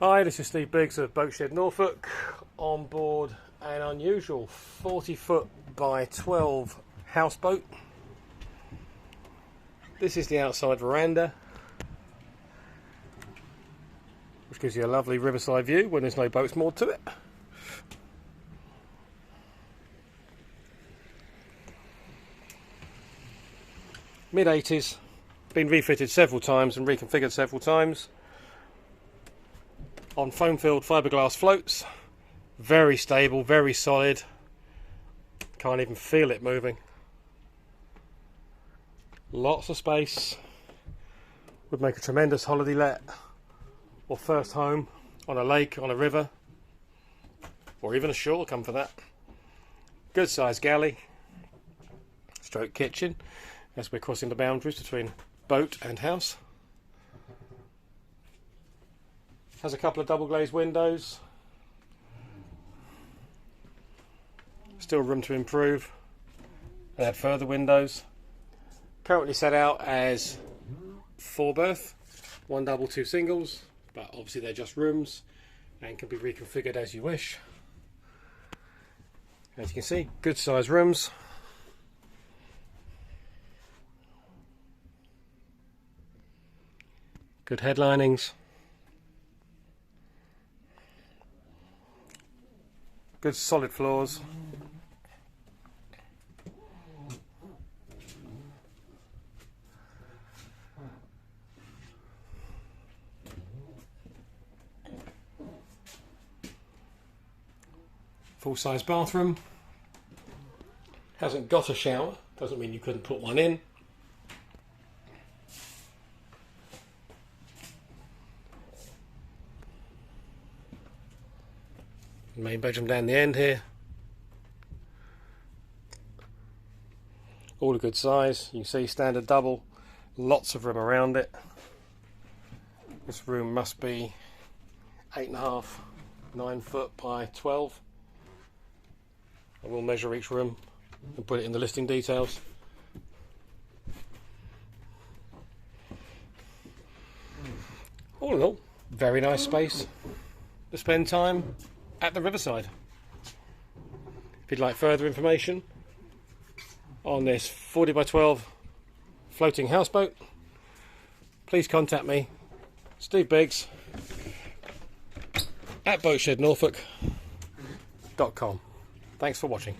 Hi, this is Steve Biggs of Boatshed Norfolk on board an unusual 40-foot by 12 houseboat. This is the outside veranda, which gives you a lovely riverside view when there's no boats moored to it. Mid-80s, been refitted several times and reconfigured several times. On foam-filled fiberglass floats, very stable, very solid. Can't even feel it moving. Lots of space. Would make a tremendous holiday let or first home on a lake, on a river, or even a shore, come for that. Good sized galley, stroke kitchen, as we're crossing the boundaries between boat and house. Has a couple of double glazed windows. Still room to improve and add further windows. Currently set out as 4 berth, 1 double, 2 singles, but obviously they're just rooms and can be reconfigured as you wish. As you can see, good sized rooms. Good headlinings. Good solid floors. Full-size bathroom. Hasn't got a shower, doesn't mean you couldn't put one in. Main bedroom down the end here. All a good size. You can see standard double, lots of room around it. This room must be 8.5, 9 foot by 12. I will measure each room and put it in the listing details. All in all, very nice space to spend time at the riverside. If you'd like further information on this 40 by 12 floating houseboat, please contact me, Steve Biggs, at boatshednorfolk.com. Thanks for watching.